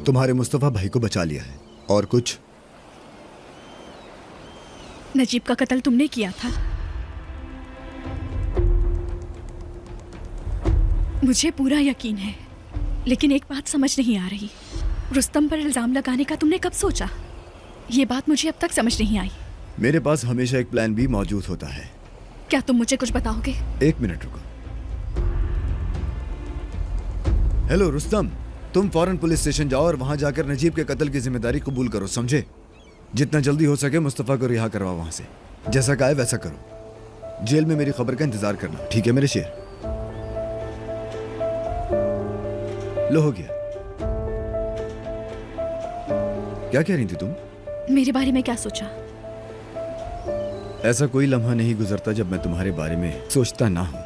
तुम्हारे मुस्तफा भाई को बचा लिया है। और कुछ? नजीब का कत्ल तुमने किया था। मुझे पूरा यकीन है, लेकिन एक बात समझ नहीं आ रही। रुस्तम पर इल्जाम लगाने का तुमने कब सोचा? ये बात मुझे अब तक समझ नहीं आई। मेरे पास हमेशा एक प्लान बी मौजूद होता है। क्या तुम मुझे कुछ बताओगे? एक मिनट रुको। हेलो रुस्तम, तुम फौरन पुलिस स्टेशन जाओ और वहां जाकर नजीब के कत्ल की जिम्मेदारी कबूल करो, समझे? जितना जल्दी हो सके मुस्तफा को रिहा करवाओ वहां से। जैसा कहा है वैसा करो। जेल में मेरी खबर का इंतजार करना, ठीक है मेरे शेर? लो, हो गया। क्या कह रही थी तुम? मेरे बारे में क्या सोचा? ऐसा कोई लम्हा नहीं गुजरता जब मैं तुम्हारे बारे में सोचता ना हूं।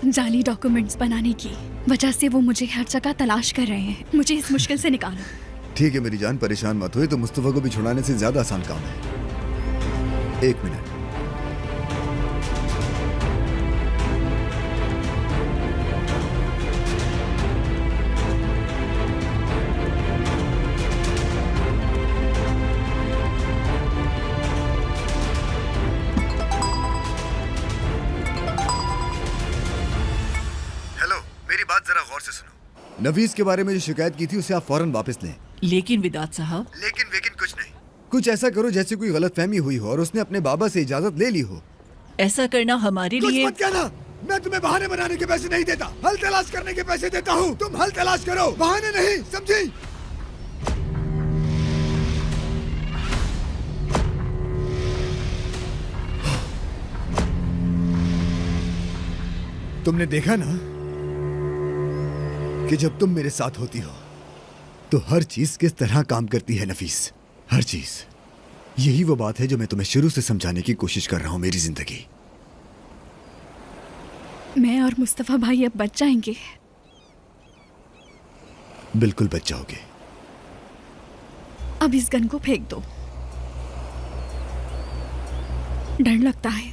जाली डॉक्यूमेंट्स बनाने की वजह से वो मुझे हर जगह तलाश कर रहे हैं। मुझे इस मुश्किल से निकालो। ठीक है मेरी जान, परेशान मत हो। तो मुस्तफा को भी छुड़ाने से ज्यादा आसान काम है। एक मिनट। हेलो, मेरी बात जरा गौर से सुनो। नवीस के बारे में जो शिकायत की थी उसे आप फौरन वापस लें। लेकिन विदात साहब, लेकिन कुछ नहीं। कुछ ऐसा करो जैसे कोई गलतफहमी हुई हो और उसने अपने बाबा से इजाजत ले ली हो। ऐसा करना हमारे कुछ लिए। मत कहना। मैं तुम्हें बहाने बनाने के पैसे नहीं देता, हल तलाश करने के पैसे देता हूँ। तुम हल तलाश करो, बहाने नहीं, समझी? तुमने देखा ना कि जब तुम मेरे साथ होती हो तो हर चीज किस तरह काम करती है नफीस, हर चीज। यही वो बात है जो मैं तुम्हें शुरू से समझाने की कोशिश कर रहा हूं। मेरी जिंदगी, मैं और मुस्तफा भाई अब बच जाएंगे। बिल्कुल बच जाओगे। अब इस गन को फेंक दो। डर लगता है।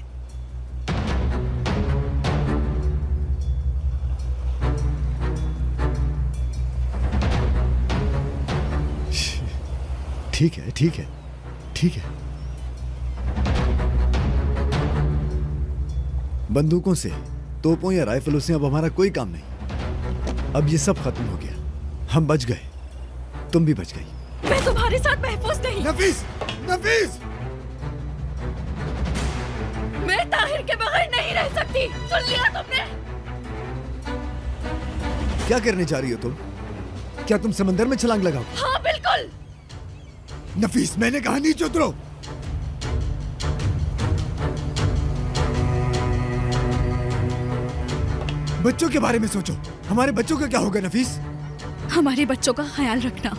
ठीक है, ठीक है, ठीक है। बंदूकों से, तोपों या राइफलों से अब हमारा कोई काम नहीं। अब ये सब खत्म हो गया। हम बच गए, तुम भी बच गई। मैं तुम्हारे साथ महफूज नहीं। नफीस, नफीस! मैं ताहिर के बगैर नहीं रह सकती। सुन लिया तुमने? क्या करने जा रही हो तुम? क्या तुम समंदर में छलांग लगाओ? हाँ बिल्कुल। नफीस, मैंने कहा नीचे उतरो। बच्चों के बारे में सोचो। हमारे बच्चों का क्या होगा नफीस? हमारे बच्चों का ख्याल रखना।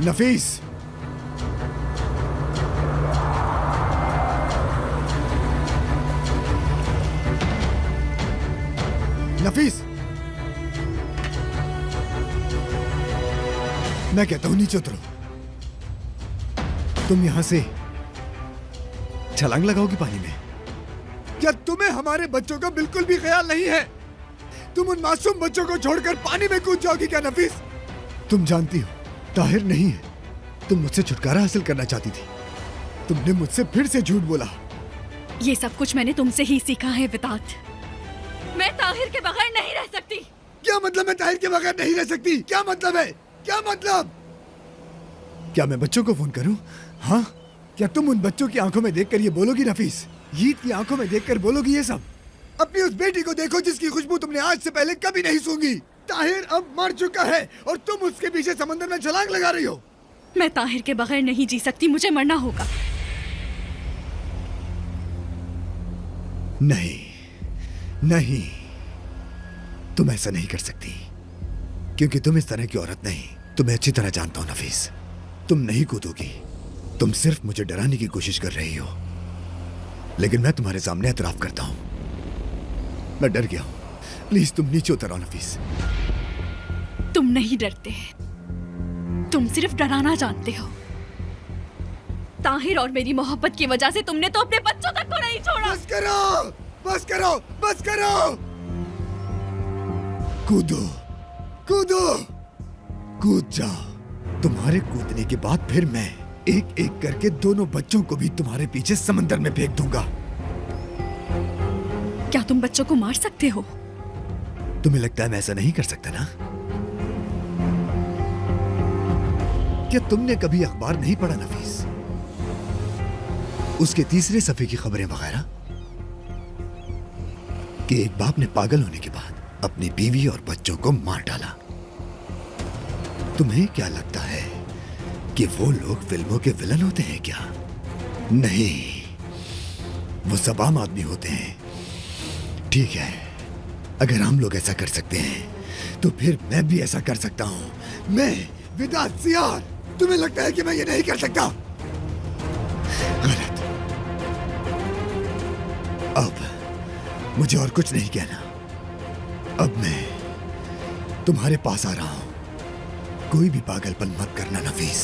नफीस, नफीस, मैं कहता हूं नीचे उतरो। तुम यहां से छलांग लगाओगी पानी में? क्या तुम्हें हमारे बच्चों का बिल्कुल भी ख्याल नहीं है? तुम उन मासूम बच्चों को छोड़कर पानी में कूद जाओगी क्या नफीस? तुम जानती हो ताहिर नहीं है। तुम मुझसे छुटकारा हासिल करना चाहती थी। तुमने मुझसे फिर से झूठ बोला। ये सब कुछ मैंने तुमसे ही सीखा है विदात। मैं ताहिर के बगैर नहीं रह सकती। क्या मतलब मैं ताहिर के बगैर नहीं रह सकती? क्या मतलब है? क्या मतलब? क्या मैं बच्चों को फोन करूं? हाँ, क्या तुम उन बच्चों की आंखों में देखकर ये बोलोगी नफीस? ईद की आंखों में देखकर बोलोगी ये सब? अपनी उस बेटी को देखो जिसकी खुशबू तुमने आज से पहले कभी नहीं सूंघी। ताहिर अब मर चुका है और तुम उसके पीछे समंदर में छलांग लगा रही हो। मैं ताहिर के बगैर नहीं जी सकती। मुझे मरना होगा। नहीं, नहीं, तुम ऐसा नहीं कर सकती, क्योंकि तुम इस तरह की औरत नहीं। तुम्हें अच्छी तरह जानता हूं नफीस। तुम नहीं कूदोगी। तुम सिर्फ मुझे डराने की कोशिश कर रही हो। लेकिन मैं तुम्हारे सामने एतराफ करता हूं, मैं डर गया हूं। प्लीज तुम नीचे उतर आओ नफीस। तुम नहीं डरते, तुम सिर्फ डराना जानते हो। ताहिर और मेरी मोहब्बत की वजह से तुमने तो अपने बच्चों तक को नहीं छोड़ा। बस करो, बस करो, बस करो। कूदो, कूदो, कूद जाओ। तुम्हारे कूदने के बाद फिर मैं एक एक करके दोनों बच्चों को भी तुम्हारे पीछे समंदर में फेंक दूंगा। क्या तुम बच्चों को मार सकते हो? तुम्हें लगता है मैं ऐसा नहीं कर सकता ना? क्या तुमने कभी अखबार नहीं पढ़ा नफीस? उसके तीसरे सफे की खबरें वगैरह कि एक बाप ने पागल होने के बाद अपनी बीवी और बच्चों को मार डाला। तुम्हें क्या लगता है कि वो लोग फिल्मों के विलन होते हैं क्या? नहीं, वो सब आम आदमी होते हैं। ठीक है, अगर हम लोग ऐसा कर सकते हैं तो फिर मैं भी ऐसा कर सकता हूं। मैं विदात सियार। तुम्हें लगता है कि मैं ये नहीं कर सकता? गलत। अब मुझे और कुछ नहीं कहना। अब मैं तुम्हारे पास आ रहा हूं। कोई भी पागलपन मत करना नफीस।